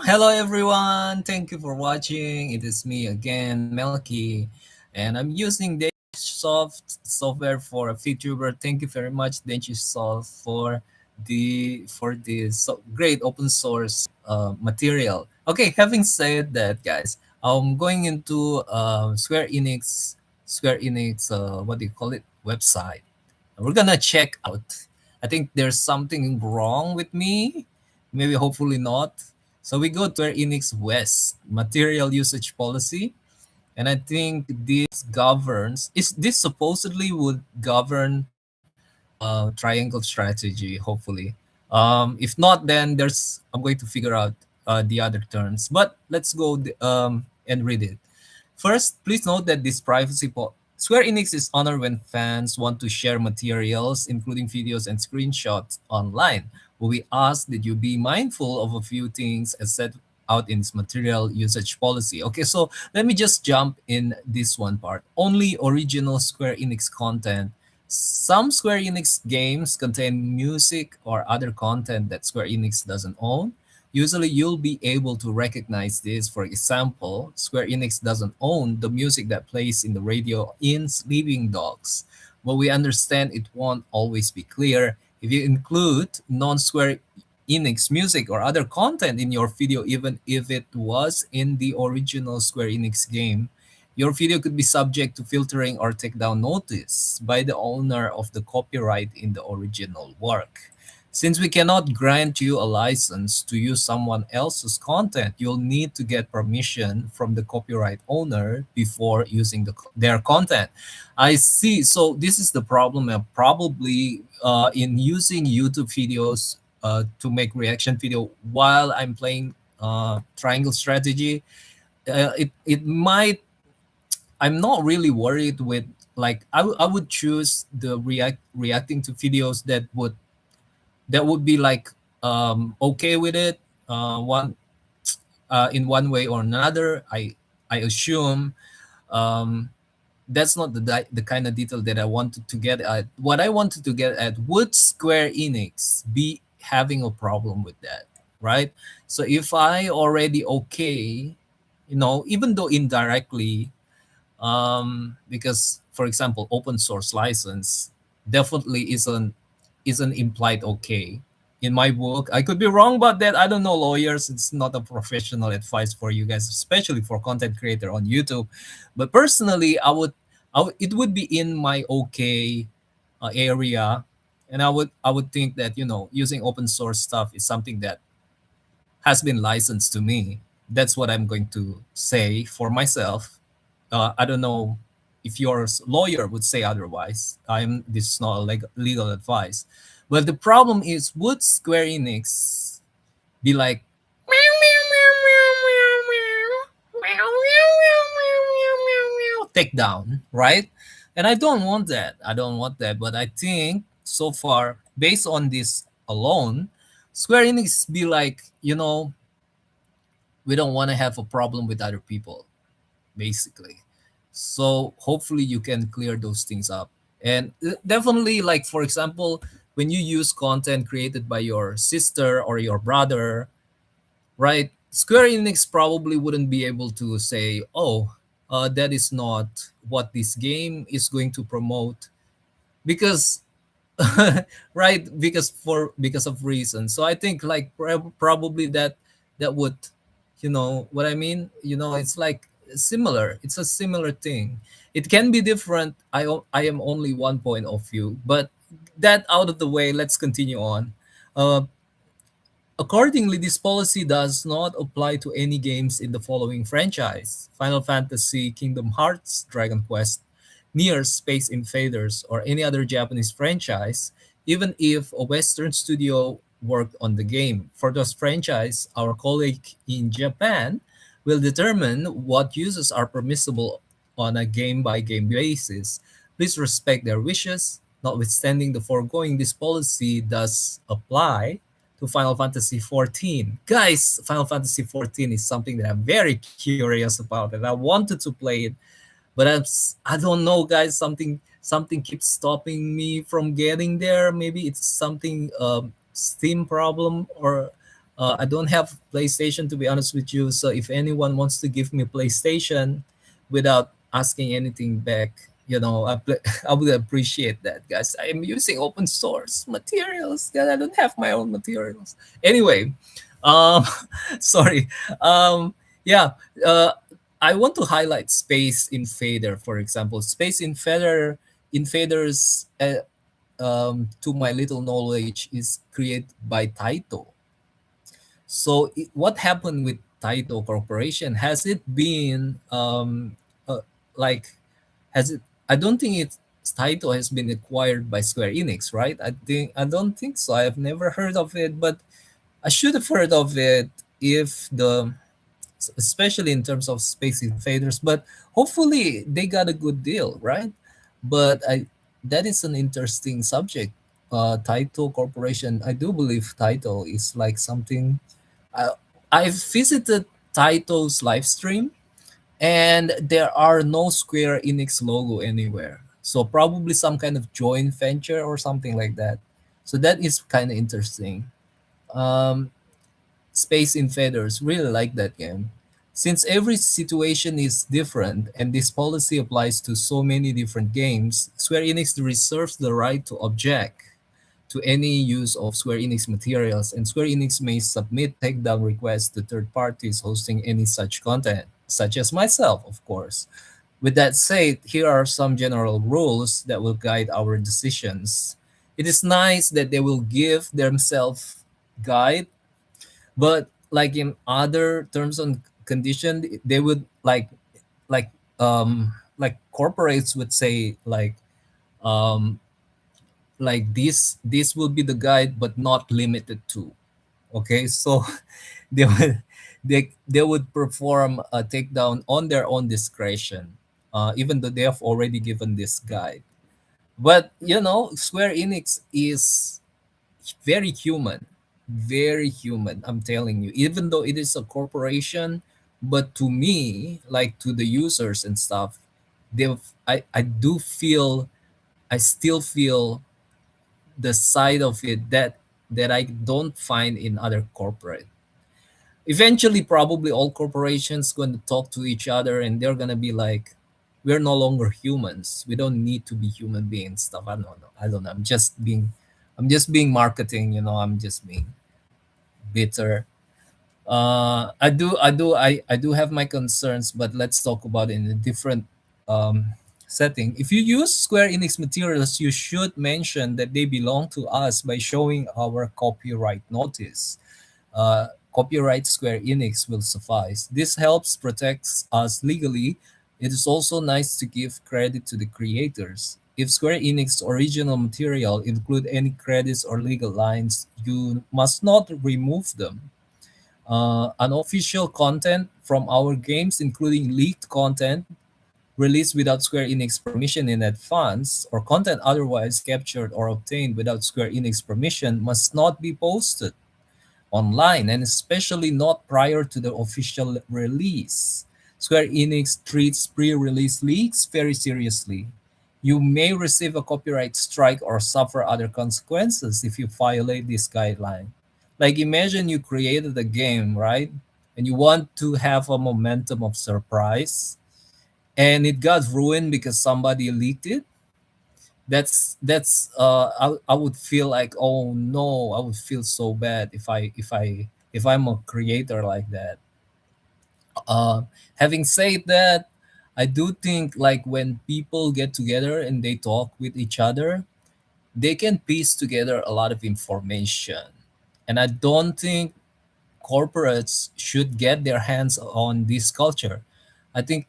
Hello everyone. Thank you for watching. It is me again, Melky, and I'm using Soft software for a VTuber. Thank you very much, Soft, for the great open source material. Okay, having said that, guys, I'm going into Square Enix, what do you call it, website. We're gonna check out. I think there's something wrong with me. Maybe hopefully not. So we go to our Enix West material usage policy. And I think this governs, is this supposedly would govern triangle strategy, hopefully. If not, then I'm going to figure out the other terms. But let's go and read it. First, please note that Square Enix is honored when fans want to share materials, including videos and screenshots, online. We ask that you be mindful of a few things as set out in its material usage policy. Okay, so let me just jump in this one part. Only original Square Enix content. Some Square Enix games contain music or other content that Square Enix doesn't own. Usually, you'll be able to recognize this. For example, Square Enix doesn't own the music that plays in the radio in Sleeping Dogs. But we understand it won't always be clear. If you include non Square Enix music or other content in your video, even if it was in the original Square Enix game, your video could be subject to filtering or takedown notice by the owner of the copyright in the original work. Since we cannot grant you a license to use someone else's content, you'll need to get permission from the copyright owner before using their content. I see. So this is the problem. Probably in using YouTube videos to make reaction video while I'm playing Triangle Strategy, it might. I'm not really worried with, like, I would choose the reacting to videos that would be like okay with it, one in one way or another. I assume um, that's not the kind of detail that I wanted to get at. What I wanted to get at, would Square Enix be having a problem with that, right? So if I already okay, even though indirectly, because for example, open source license definitely isn't implied okay in my book. I could be wrong about that. I don't know, lawyers. It's not a professional advice for you guys, especially for content creator on YouTube. But personally, it would be in my okay area, and I would think that using open source stuff is something that has been licensed to me. That's what I'm going to say for myself. I don't know if your lawyer would say otherwise. This is not a legal advice. But the problem is, would Square Enix be like take down, right? And I don't want that. I don't want that. But I think so far, based on this alone, Square Enix be like, we don't want to have a problem with other people, basically. So hopefully you can clear those things up. And definitely, like, for example, when you use content created by your sister or your brother, right? Square Enix probably wouldn't be able to say, oh, that is not what this game is going to promote, because right, because of reasons. So I think, like, probably that would, what I mean, it's like similar. It's a similar thing. It can be different. I am only one point of view, but that out of the way, let's continue on. Accordingly, this policy does not apply to any games in the following franchise: Final Fantasy, Kingdom Hearts, Dragon Quest, Nier, Space Invaders, or any other Japanese franchise, even if a Western studio worked on the game. For those franchise, our colleague in Japan will determine what uses are permissible on a game-by-game basis. Please respect their wishes. Notwithstanding the foregoing, this policy does apply to Final Fantasy 14. Guys, Final Fantasy 14 is something that I'm very curious about, and I wanted to play it, but I don't know, guys. Something keeps stopping me from getting there. Maybe it's something Steam problem, or I don't have PlayStation, to be honest with you. So if anyone wants to give me PlayStation without asking anything back, I would appreciate that, guys. I am using open source materials. Yeah, I don't have my own materials. Anyway, um, sorry. Um, yeah, uh, I want to highlight Space Invader, for example. Invaders, to my little knowledge, is created by Taito. So what happened with Taito Corporation? Has it been like has it? I don't think it's Taito has been acquired by Square Enix, right? I don't think so. I have never heard of it, but I should have heard of it if the especially in terms of Space Invaders. But hopefully they got a good deal, right? But I that is an interesting subject. Taito Corporation. I do believe Taito is like something uh, I've visited Taito's live stream, and there are no Square Enix logo anywhere. So probably some kind of joint venture or something like that. So that is kind of interesting. Um, Space Invaders really like that game. Since every situation is different and this policy applies to so many different games, Square Enix reserves the right to object to any use of Square Enix materials, and Square Enix may submit takedown requests to third parties hosting any such content, such as myself, of course. With that said, here are some general rules that will guide our decisions. It is nice that they will give themselves guide, but like in other terms and condition, they would like like corporates would say um like this will be the guide but not limited to. Okay, so they would they would perform a takedown on their own discretion, even though they have already given this guide. But Square Enix is very human, very human, I'm telling you, even though it is a corporation. But to me, like to the users and stuff, I do feel, I still feel the side of it that I don't find in other corporate. Eventually, probably all corporations going to talk to each other, and they're gonna be like, "We're no longer humans. We don't need to be human beings." Stuff. I don't know. I don't know. I'm just being marketing. I'm just being bitter. I do have my concerns, but let's talk about it in a different setting. If you use Square Enix materials, you should mention that they belong to us by showing our copyright notice. Copyright Square Enix will suffice. This helps protects us legally. It is also nice to give credit to the creators. If Square Enix original material include any credits or legal lines, you must not remove them. Unofficial content from our games, including leaked content released without Square Enix permission in advance, or content otherwise captured or obtained without Square Enix permission, must not be posted online, and especially not prior to the official release. Square Enix treats pre-release leaks very seriously. You may receive a copyright strike or suffer other consequences if you violate this guideline. Like imagine you created a game, right? And you want to have a momentum of surprise, and it got ruined because somebody leaked it. I would feel like, oh no, I would feel so bad if I'm a creator like that. Having said that, I do think like when people get together and they talk with each other, they can piece together a lot of information. And I don't think corporates should get their hands on this culture. I think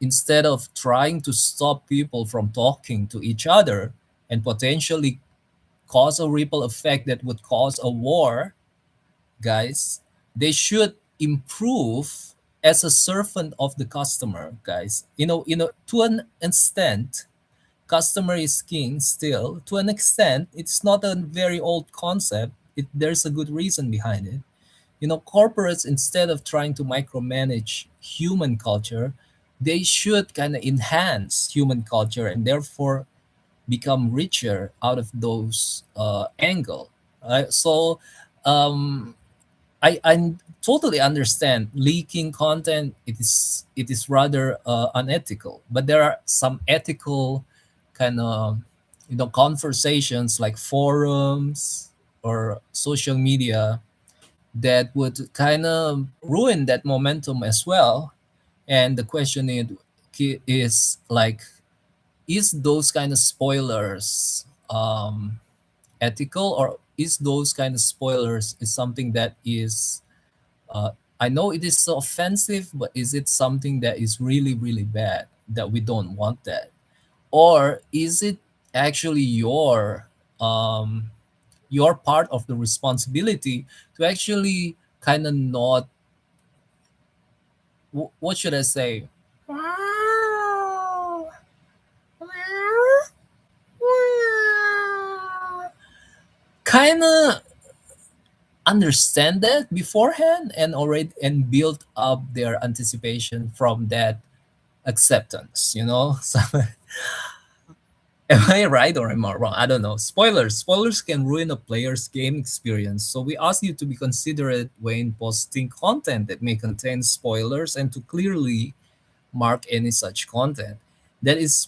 instead of trying to stop people from talking to each other and potentially cause a ripple effect that would cause a war, guys, they should improve as a servant of the customer, guys. To an extent, customer is king still. To an extent, it's not a very old concept. There's a good reason behind it. Corporates, instead of trying to micromanage human culture, they should kind of enhance human culture and therefore become richer out of those angle. So um, I totally understand leaking content. It is rather unethical, but there are some ethical kind of conversations like forums or social media that would kind of ruin that momentum as well. And the question is like, is those kind of spoilers ethical, or is those kind of spoilers is something that is uh, I know it is so offensive, but is it something that is really, really bad that we don't want that? Or is it actually your part of the responsibility to actually kind of not, what should I say? Kind of understand that beforehand and already and build up their anticipation from that acceptance, so am I right or am I wrong? I don't know. Spoilers can ruin a player's game experience, so we ask you to be considerate when posting content that may contain spoilers and to clearly mark any such content. That is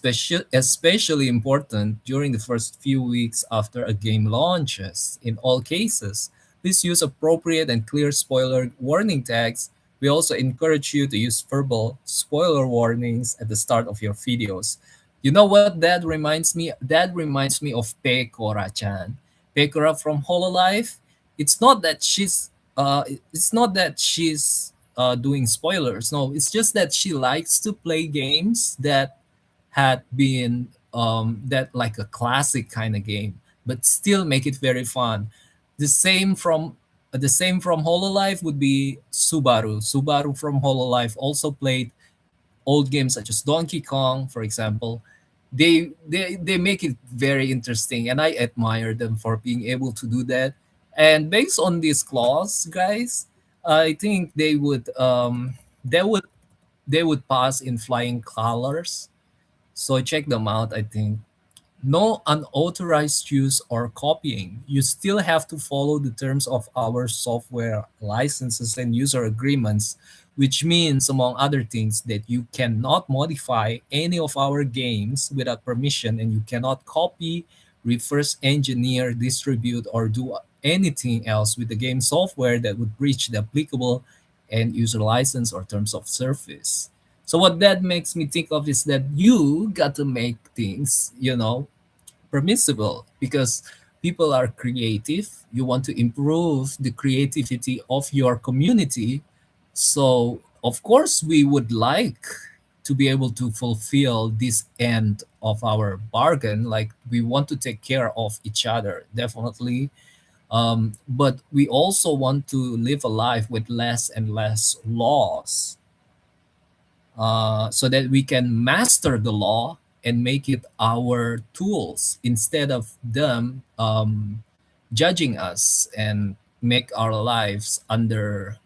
especially important during the first few weeks after a game launches. In all cases, please use appropriate and clear spoiler warning tags. We also encourage you to use verbal spoiler warnings at the start of your videos. You know what that reminds me? That reminds me of Pekora-chan. Pekora from Hololive. It's not that she's doing spoilers. No, it's just that she likes to play games that had been that like a classic kind of game, but still make it very fun. The same from Hololive would be Subaru. Subaru from Hololive also played old games such as Donkey Kong, for example. They make it very interesting, and I admire them for being able to do that. And based on these clause, guys, I think they would they would pass in flying colors. So check them out. I think no unauthorized use or copying. You still have to follow the terms of our software licenses and user agreements, which means, among other things, that you cannot modify any of our games without permission, and you cannot copy, reverse engineer, distribute, or do anything else with the game software that would breach the applicable end user license or terms of service. So what that makes me think of is that you got to make things, permissible, because people are creative. You want to improve the creativity of your community. So, of course, we would like to be able to fulfill this end of our bargain. Like, we want to take care of each other, definitely. But we also want to live a life with less and less laws, so that we can master the law and make it our tools instead of them judging us and make our lives under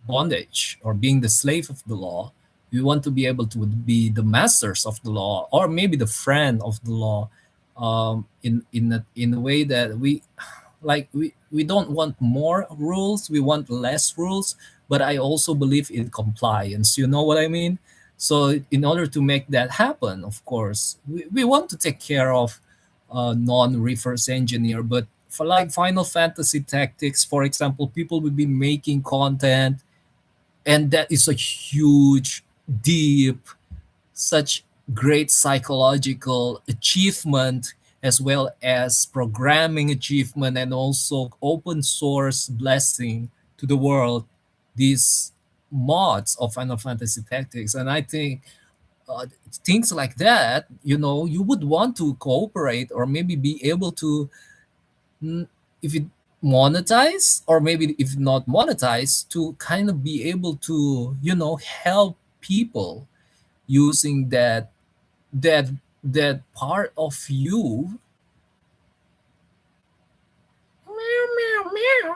bondage or being the slave of the law. We want to be able to be the masters of the law, or maybe the friend of the law, in a way that we don't want more rules, we want less rules, but I also believe in compliance. You know what I mean? So in order to make that happen, of course, we want to take care of non-reverse engineer. But for like Final Fantasy Tactics, for example, people will be making content, and that is a huge, deep, such great psychological achievement, as well as programming achievement, and also open source blessing to the world, these mods of Final Fantasy Tactics. And I think things like that, you would want to cooperate or maybe be able to, if it monetize, or maybe if not monetize, to kind of be able to, help people using that that part of you. Meow, meow, meow.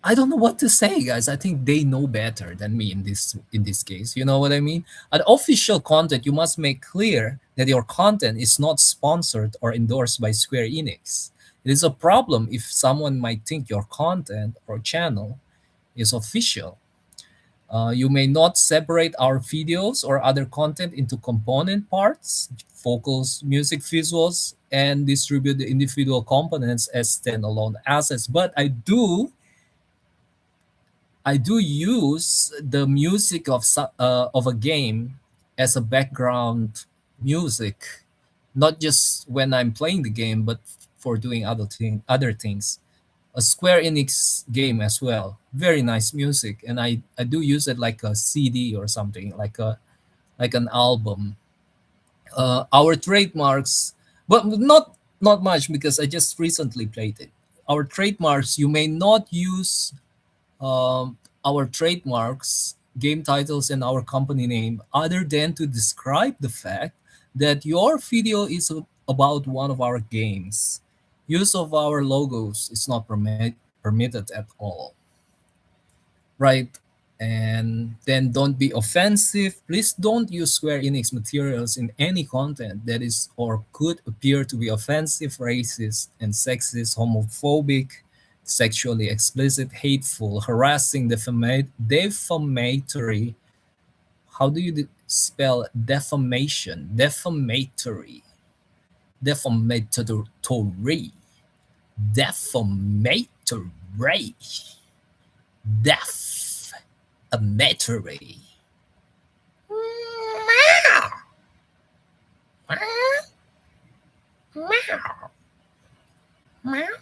I don't know what to say, guys. I think they know better than me in this case. You know what I mean? An official content, you must make clear that your content is not sponsored or endorsed by Square Enix. It is a problem if someone might think your content or channel is official. You may not separate our videos or other content into component parts, vocals, music, visuals, and distribute the individual components as standalone assets. But I do use the music of a game as a background music, not just when I'm playing the game, but for doing other things. A Square Enix game as well. Very nice music, and I do use it like a CD or something, like an album. Our trademarks, but not much because I just recently played it. Our trademarks, you may not use our trademarks, game titles, and our company name other than to describe the fact that your video is about one of our games. Use of our logos is not permitted at all, right? And then don't be offensive. Please don't use Square Enix materials in any content that is or could appear to be offensive, racist, and sexist, homophobic, sexually explicit, hateful, harassing, defamatory. How do you spell defamation? Defamatory. Defamatory. Defamatory. Defamatory. Meow. Meow. Meow.